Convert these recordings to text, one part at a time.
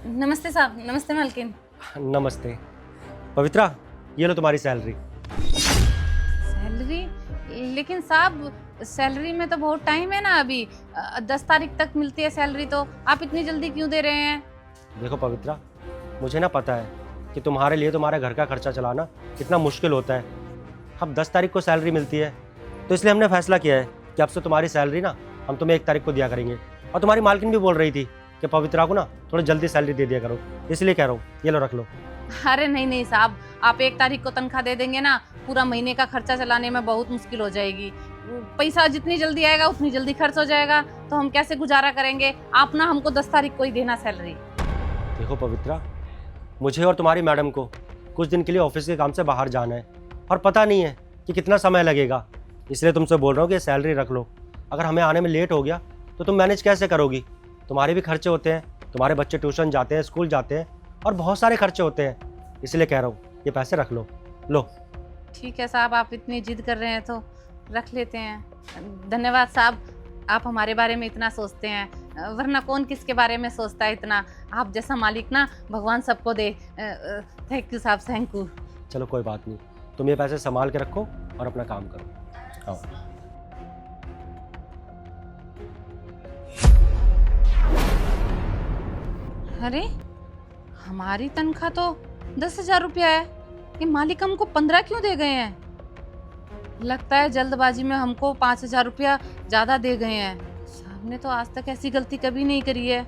नमस्ते साहब। नमस्ते मालकिन। नमस्ते। पवित्रा, ये लो तुम्हारी सैलरी। सैलरी? लेकिन साहब सैलरी में तो बहुत टाइम है ना, अभी 10 तारीख तक मिलती है सैलरी, तो आप इतनी जल्दी क्यों दे रहे हैं? देखो पवित्रा, मुझे ना पता है कि तुम्हारे लिए तुम्हारे घर का खर्चा चलाना कितना मुश्किल होता है। अब 10 तारीख को सैलरी मिलती है, तो इसलिए हमने फैसला किया है कि अब से तुम्हारी सैलरी ना हम तुम्हें 1 तारीख को दिया करेंगे। और तुम्हारी मालकिन भी बोल रही थी कि पवित्रा को ना थोड़ी जल्दी सैलरी दे दिया करो, इसलिए कह रहा हूँ ये लो, रख लो। अरे नहीं नहीं साहब, आप 1 तारीख को तनख्वाह दे देंगे ना, पूरा महीने का खर्चा चलाने में बहुत मुश्किल हो जाएगी। पैसा जितनी जल्दी आएगा उतनी जल्दी खर्च हो जाएगा, तो हम कैसे गुजारा करेंगे? आप ना हमको 10 तारीख को ही देना सैलरी। देखो पवित्रा, मुझे और तुम्हारी मैडम को कुछ दिन के लिए ऑफिस के काम से बाहर जाना है और पता नहीं है कि कितना समय लगेगा, इसलिए तुमसे बोल रहा हूँ कि सैलरी रख लो। अगर हमें आने में लेट हो गया तो तुम मैनेज कैसे करोगी? तुम्हारे भी खर्चे होते हैं, तुम्हारे बच्चे ट्यूशन जाते हैं, स्कूल जाते हैं और बहुत सारे खर्चे होते हैं, इसलिए कह रहा हूँ ये पैसे रख लो। लो। ठीक है साहब, आप इतनी जिद कर रहे हैं तो रख लेते हैं। धन्यवाद साहब, आप हमारे बारे में इतना सोचते हैं, वरना कौन किसके बारे में सोचता है इतना। आप जैसा मालिक ना भगवान सबको दे। थैंक यू साहब, थैंक यू। चलो कोई बात नहीं, तुम ये पैसे संभाल के रखो और अपना काम करो। आओ। अरे हमारी तनख्वाह तो 10,000 रुपया है, ये मालिक हमको 15 क्यों दे गए हैं? लगता है जल्दबाजी में हमको 5,000 रुपया ज़्यादा दे गए हैं। साहब ने तो आज तक ऐसी गलती कभी नहीं करी है।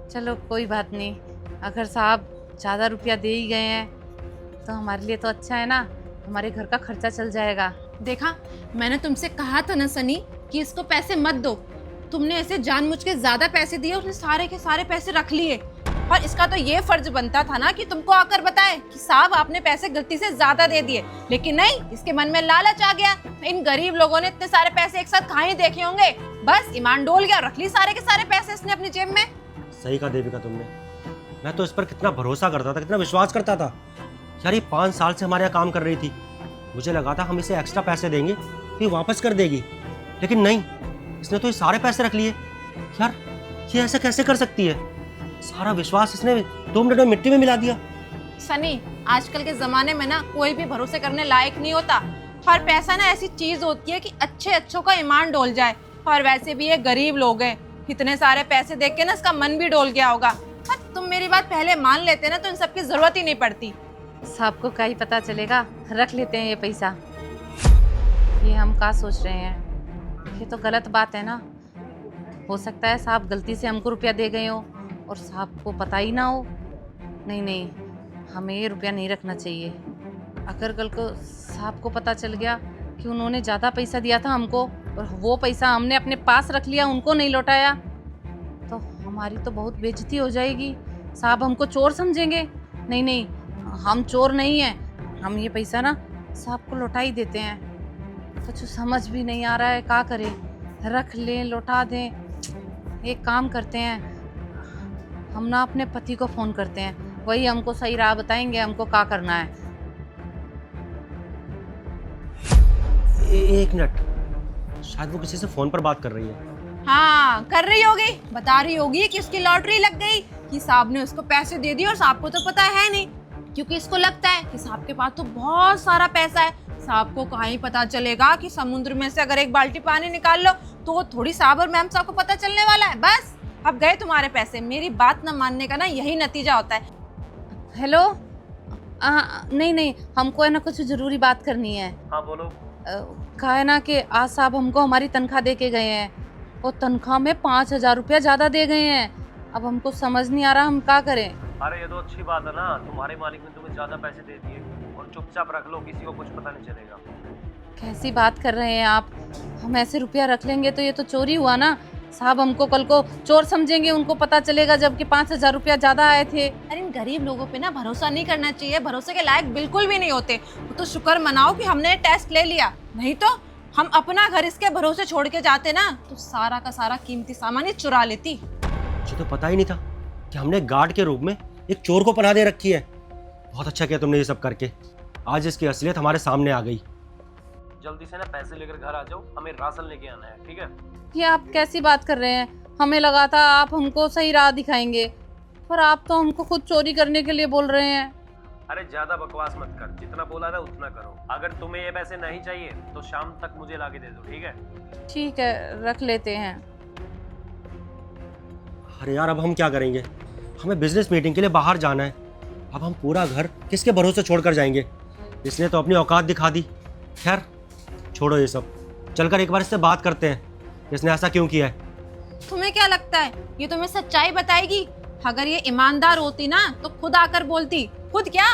चलो कोई बात नहीं, अगर साहब ज़्यादा रुपया दे ही गए हैं तो हमारे लिए तो अच्छा है ना, हमारे घर का खर्चा चल जाएगा। देखा, मैंने तुमसे कहा था ना सनी कि इसको पैसे मत दो। तुमने ऐसे जानबूझ के ज्यादा पैसे दिए, उसने सारे के सारे पैसे रख लिए। और इसका तो ये फर्ज बनता था ना कि तुमको आकर बताए कि साहब आपने पैसे गलती से ज्यादा दे दिए, लेकिन नहीं, इसके मन में लालच आ गया। इन गरीब लोगों ने इतने सारे पैसे एक साथ कहाँ ही देखे होंगे, बस ईमान डोल गया, रख ली सारे के सारे पैसे इसने अपनी जेब में। सही कहा देविका तुमने, मैं तो इस पर कितना भरोसा करता था, कितना विश्वास करता था। यार ये 5 साल से हमारे यहाँ काम कर रही थी, मुझे लगा था हम इसे एक्स्ट्रा पैसे देंगे तो ये वापस कर देगी, लेकिन नहीं, इसने तो ये सारे पैसे रख लिए। यार ये ऐसे कैसे कर सकती है? सारा विश्वास इसने 2 मिनट में मिट्टी में मिला दिया। सनी, आजकल के जमाने में ना कोई भी भरोसे करने लायक नहीं होता। और पैसा ना ऐसी चीज होती है कि अच्छे अच्छों का ईमान डोल जाए। और वैसे भी ये गरीब लोग हैं, इतने सारे पैसे देख के ना इसका मन भी डोल गया होगा। और तुम मेरी बात पहले मान लेते ना तो इन सबकी जरूरत ही नहीं पड़ती। साहब को क्या ही पता चलेगा, रख लेते हैं ये पैसा। ये हम क्या सोच रहे हैं, ये तो गलत बात है ना। हो सकता है साहब गलती से हमको रुपया दे गए हो और साहब को पता ही ना हो। नहीं नहीं, हमें ये रुपया नहीं रखना चाहिए। अगर कल को साहब को पता चल गया कि उन्होंने ज़्यादा पैसा दिया था हमको और वो पैसा हमने अपने पास रख लिया, उनको नहीं लौटाया, तो हमारी तो बहुत बेइज्जती हो जाएगी। साहब हमको चोर समझेंगे। नहीं नहीं, हम चोर नहीं हैं, हम ये पैसा ना साहब को लौटा ही देते हैं। कुछ समझ भी नहीं आ रहा है, क्या करें, रख लें, लौटा दें। एक काम करते हैं, हम ना अपने पति को फ़ोन करते हैं, वही हमको सही राह बताएंगे हमको क्या करना है। एक मिनट, शायद वो किसी से फोन पर बात कर रही है। हाँ, कर रही होगी, बता रही होगी कि उसकी लॉटरी लग गई, कि साहब ने उसको पैसे दे दिए और साहब को तो पता है नहीं, क्योंकि इसको लगता है कि साहब के पास तो बहुत सारा पैसा है। साहब को कहाँ ही पता चलेगा कि समुद्र में से अगर एक बाल्टी पानी निकाल लो तो थोड़ी साहब और मैम साहब को पता चलने वाला है। बस अब गए तुम्हारे पैसे। मेरी बात न मानने का ना यही नतीजा होता है। हेलो, नहीं नहीं, हमको है ना कुछ ज़रूरी बात करनी है। हाँ बोलो। कहा है ना कि आज साहब हमको हमारी तनख्वाह दे के गए हैं और तनख्वाह में 5,000 रुपया ज़्यादा दे गए हैं। अब हमको समझ नहीं आ रहा हम क्या करें। अरे ये तो अच्छी बात है ना, तुम्हारे मालिक ने तुम्हें ज्यादा पैसे दे दिए और चुपचाप रख लो, किसी को कुछ पता नहीं चलेगा। कैसी बात कर रहे हैं आप? हम ऐसे रुपया रख लेंगे तो ये तो चोरी हुआ ना। साहब हमको कल को चोर समझेंगे, उनको पता चलेगा जबकि 5,000 रुपया ज़्यादा आए थे। अरे इन गरीब लोगों पे ना भरोसा नहीं करना चाहिए, भरोसे के लायक बिल्कुल भी नहीं होते। वो तो शुक्र मनाओ कि हमने टेस्ट ले लिया, नहीं तो हम अपना घर इसके भरोसे छोड़ के जाते ना तो सारा का सारा कीमती सामान ही चुरा लेती। मुझे तो पता ही नहीं था कि हमने गार्ड के रूप में एक चोर को पनाह दे रखी है। बहुत अच्छा किया तुमने ये सब करके, आज इसकी असलियत हमारे सामने आ गई। जल्दी से ना पैसे लेकर घर आ जाओ, हमें राशन लेके आना है, ठीक है? ये आप कैसी बात कर रहे हैं? हमें लगा था आप हमको सही राह दिखाएंगे। पर आप तो हमको खुद चोरी करने के लिए बोल रहे हैं। अरे ज्यादा बकवास मत कर, जितना बोला था उतना करो। अगर तुम्हें ये पैसे नहीं चाहिए तो शाम तक मुझे लाके दे दो, ठीक है? ठीक है, रख लेते हैं। अरे यार अब हम क्या करेंगे? हमें बिजनेस मीटिंग के लिए बाहर जाना है। अब हम पूरा घर किसके भरोसे छोड़कर जाएंगे? इसने तो अपनी औकात दिखा दी। खैर छोड़ो ये सब, चलकर एक बार इससे बात करते हैं, इसने ऐसा क्यों किया है। तुम्हें क्या लगता है ये तुम्हें सच्चाई बताएगी? अगर ये ईमानदार होती ना तो खुद आकर बोलती। खुद क्या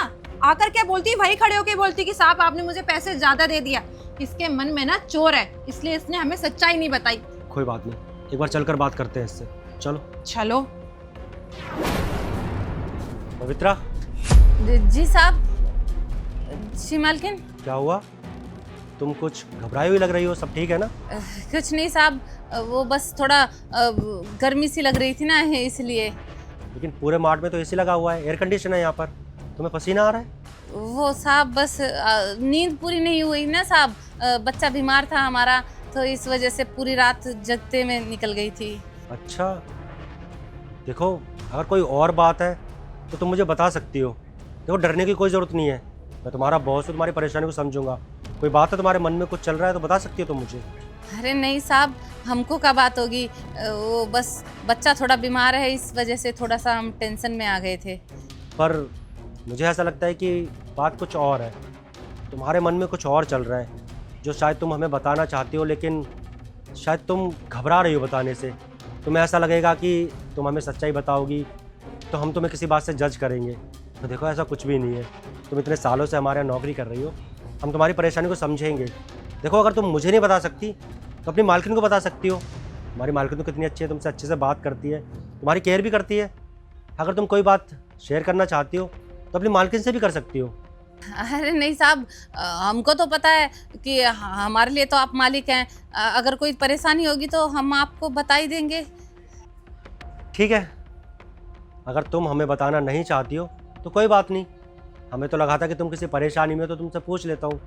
आकर क्या बोलती, वही खड़े होके बोलती कि साहब आपने मुझे पैसे ज्यादा दे दिया। इसके मन में ना चोर है, इसलिए इसने हमें सच्चाई नहीं बताई। कोई बात नहीं, एक बार चलकर बात करते हैं इससे। चलो चलो। पवित्रा। जी साहब। जी मालकिन। क्या हुआ? तुम कुछ घबराई हुई लग रही हो, सब ठीक है ना? कुछ नहीं साहब, वो बस थोड़ा गर्मी सी लग रही थी ना, इसलिए। लेकिन पूरे मार्ट में तो एसी लगा हुआ है, एयर कंडीशन है यहाँ पर, तुम्हें पसीना आ रहा है? वो साहब बस नींद पूरी नहीं हुई ना साहब, बच्चा बीमार था हमारा, तो इस वजह से पूरी रात जगते में निकल गई थी। अच्छा देखो, अगर कोई और बात है तो तुम मुझे बता सकती हो। देखो डरने की कोई ज़रूरत नहीं है, मैं तुम्हारा बॉस हूँ, तुम्हारी परेशानी को समझूंगा। कोई बात है तुम्हारे मन में कुछ चल रहा है तो बता सकती हो तुम मुझे। अरे नहीं साहब, हमको क्या बात होगी, वो बस बच्चा थोड़ा बीमार है, इस वजह से थोड़ा सा हम टेंशन में आ गए थे। पर मुझे ऐसा लगता है कि बात कुछ और है, तुम्हारे मन में कुछ और चल रहा है जो शायद तुम हमें बताना चाहती हो, लेकिन शायद तुम घबरा रही हो बताने से। तुम्हें ऐसा लगेगा कि तुम हमें सच्चाई बताओगी तो हम तुम्हें किसी बात से जज करेंगे। तो देखो ऐसा कुछ भी नहीं है, तुम इतने सालों से हमारे यहाँ नौकरी कर रही हो, हम तुम्हारी परेशानी को समझेंगे। देखो अगर तुम मुझे नहीं बता सकती तो अपनी मालकिन को बता सकती हो। तुम्हारी मालकिन तो कितनी अच्छी है, तुमसे अच्छे से बात करती है, तुम्हारी केयर भी करती है। अगर तुम कोई बात शेयर करना चाहती हो तो अपनी मालकिन से भी कर सकती हो। अरे नहीं साहब, हमको तो पता है कि हमारे लिए तो आप मालिक हैं, अगर कोई परेशानी होगी तो हम आपको बता ही देंगे। ठीक है, अगर तुम हमें बताना नहीं चाहती हो तो कोई बात नहीं। हमें तो लगा था कि तुम किसी परेशानी में हो तो तुमसे पूछ लेता हूँ।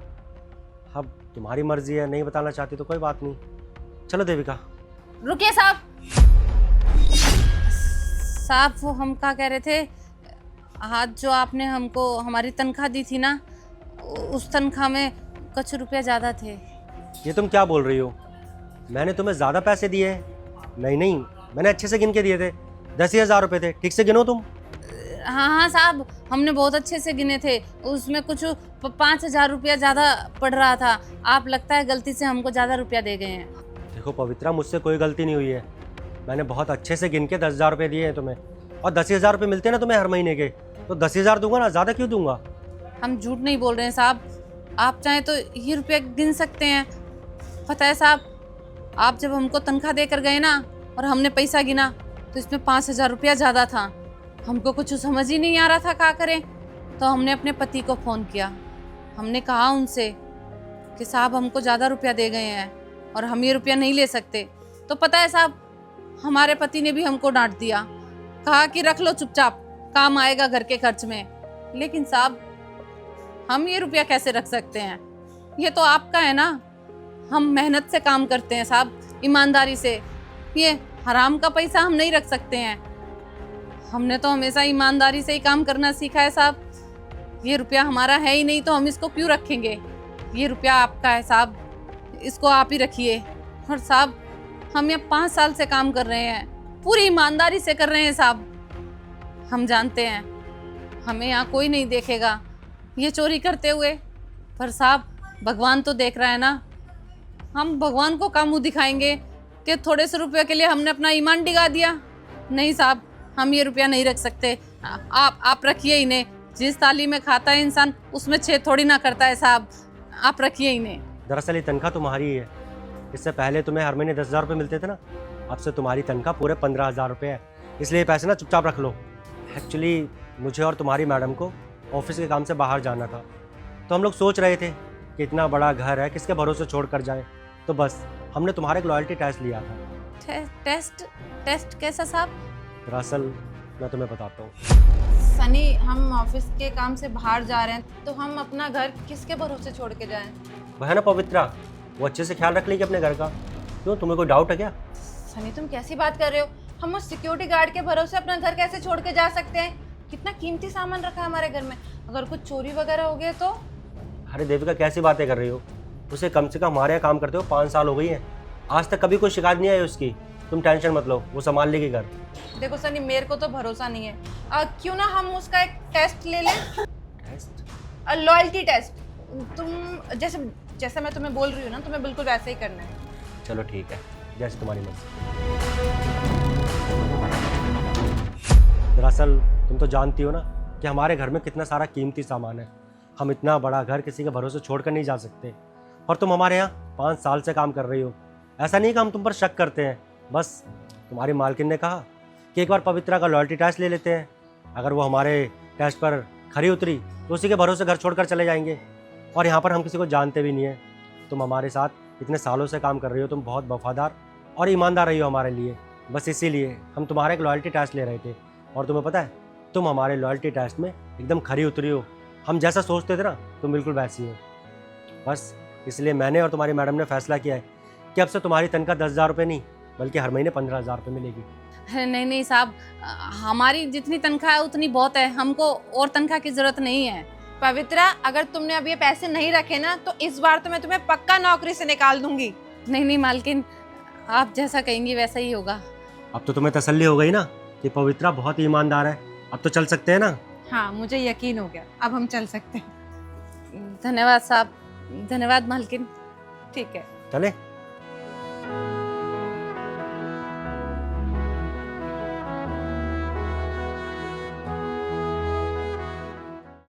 अब तुम्हारी मर्जी है, नहीं बताना चाहती तो कोई बात नहीं। चलो देविका। रुकिए साहब। साहब वो हम क्या कह रहे थे, आज जो आपने हमको हमारी तनख्वाह दी थी ना, उस तनख्वाह में कुछ रुपया ज़्यादा थे। ये तुम क्या बोल रही हो? मैंने तुम्हें ज़्यादा पैसे दिए हैं? नहीं, मैंने अच्छे से गिन के दिए थे, 10,000 रुपये थे। ठीक से गिनो तुम। हाँ साहब, हमने बहुत अच्छे से गिने थे, उसमें कुछ 5,000 रुपया ज़्यादा पड़ रहा था। आप लगता है गलती से हमको ज़्यादा रुपया दे गए हैं। देखो पवित्रा, मुझसे कोई गलती नहीं हुई है, मैंने बहुत अच्छे से गिन के 10,000 रुपये दिए हैं तुम्हें। और 10,000 रुपये मिलते हैं ना तुम्हें हर महीने के, तो 10,000 दूंगा ना, ज़्यादा क्यों दूंगा? हम झूठ नहीं बोल रहे हैं साहब, आप चाहें तो ये रुपया गिन सकते हैं। पता है साहब, आप जब हमको तनख्वाह देकर गए ना और हमने पैसा गिना तो इसमें 5,000 रुपया ज़्यादा था। हमको कुछ समझ ही नहीं आ रहा था क्या करें, तो हमने अपने पति को फ़ोन किया। हमने कहा उनसे कि साहब हमको ज़्यादा रुपया दे गए हैं और हम ये रुपया नहीं ले सकते। तो पता है साहब, हमारे पति ने भी हमको डांट दिया, कहा कि रख लो चुपचाप, काम आएगा घर के खर्च में। लेकिन साहब हम ये रुपया कैसे रख सकते हैं, ये तो आपका है ना। हम मेहनत से काम करते हैं साहब, ईमानदारी से। ये हराम का पैसा हम नहीं रख सकते हैं। हमने तो हमेशा ईमानदारी से ही काम करना सीखा है साहब। ये रुपया हमारा है ही नहीं तो हम इसको क्यों रखेंगे। ये रुपया आपका है साहब, इसको आप ही रखिए। और साहब हम यहाँ 5 साल से काम कर रहे हैं, पूरी ईमानदारी से कर रहे हैं साहब। हम जानते हैं हमें यहाँ कोई नहीं देखेगा ये चोरी करते हुए, पर साहब भगवान तो देख रहा है ना। हम भगवान को काम मुँह दिखाएंगे कि थोड़े से रुपये के लिए हमने अपना ईमान डिगा दिया? नहीं साहब, हम ये रुपया नहीं रख सकते। आप रखिए इन्हें। जिस थाली में खाता है इंसान उसमें छेद थोड़ी ना करता है साहब, आप रखिए इन्हें। दरअसल ये तनख्वाह तुम्हारी है। इससे पहले तुम्हें हर महीने 10,000 रुपये मिलते थे ना, अब से तुम्हारी तनख्वाह पूरे 15,000 रुपये है। इसलिए ये पैसे ना चुपचाप रख लो। एक्चुअली मुझे और तुम्हारी मैडम को ऑफिस के काम से बाहर जाना था, तो हम लोग सोच रहे थे कि इतना बड़ा घर है, किसके भरोसे छोड़ कर जाए, तो बस हमने तुम्हारा एक लॉयल्टी टेस्ट लिया था। टेस्ट कैसा साहब? दरअसल मैं तुम्हें बताता हूँ। सनी, हम ऑफिस के काम से बाहर जा रहे हैं तो हम अपना घर किसके भरोसे छोड़ के जाएं? वह है ना पवित्रा, वो अच्छे से ख्याल रख लेगी अपने घर का। क्यों, तुम्हें कोई डाउट है क्या? सनी तुम कैसी बात कर रहे हो? हम उस सिक्योरिटी गार्ड के भरोसे अपना घर कैसे छोड़ के जा सकते हैं? कितना कीमती सामान रखा है हमारे घर में, अगर कुछ चोरी वगैरह हो गया तो? अरे देविका, कैसी बातें कर रही हो? उसे कम से कम हमारे यहाँ काम करते हो 5 साल हो गई हैं, आज तक कभी कोई शिकायत नहीं आई उसकी। तुम टेंशन मत लो, वो संभाल लेगी घर। देखो सनी, मेरे को तो भरोसा नहीं है। क्यों ना हम उसका एक टेस्ट ले लें, टेस्ट? Loyalty test. तुम जैसे जैसे मैं तुम्हें बोल रही हूँ ना, तुम्हें बिल्कुल वैसे ही करना है। चलो ठीक है, जैसे तुम्हारी मर्जी। दरअसल तुम तो जानती हो ना कि हमारे घर में कितना सारा कीमती सामान है। हम इतना बड़ा घर किसी के भरोसे छोड़कर नहीं जा सकते। और तुम हमारे यहाँ 5 साल से काम कर रही हो। ऐसा नहीं कि हम तुम पर शक करते हैं, बस तुम्हारी मालकिन ने कहा कि एक बार पवित्रा का लॉयल्टी टेस्ट ले लेते हैं। अगर वो हमारे टेस्ट पर खरी उतरी तो उसी के भरोसे घर छोड़कर चले जाएंगे। और यहाँ पर हम किसी को जानते भी नहीं हैं। तुम हमारे साथ इतने सालों से काम कर रही हो, तुम बहुत वफादार और ईमानदार रही हो हमारे लिए। बस इसीलिए हम तुम्हारा एक लॉयल्टी टेस्ट ले रहे थे। और तुम्हें पता है, तुम हमारे लॉयल्टी टेस्ट में एकदम खरी उतरी हो। हम जैसा सोचते थे ना, तुम बिल्कुल वैसी हो। बस इसलिए मैंने और तुम्हारी मैडम ने फैसला किया है कि अब से तुम्हारी तनख्वाह 10,000 रुपये नहीं, बल्कि हर महीने 15,000 रुपये मिलेगी। अरे नहीं नहीं साहब, हमारी जितनी तनख्वाह है उतनी बहुत है, हमको और तनख्वाह की ज़रूरत नहीं है। पवित्रा, अगर तुमने अब ये पैसे नहीं रखे ना, तो इस बार तो मैं तुम्हें पक्का नौकरी से निकाल दूंगी। नहीं नहीं मालकिन, आप जैसा कहेंगी वैसा ही होगा। अब तो तुम्हें तसल्ली हो गई ना कि पवित्रा बहुत ही ईमानदार है। अब तो चल सकते हैं ना? हाँ, मुझे यकीन हो गया, अब हम चल सकते हैं। धन्यवाद साहब, धन्यवाद मालकिन। ठीक है। चले।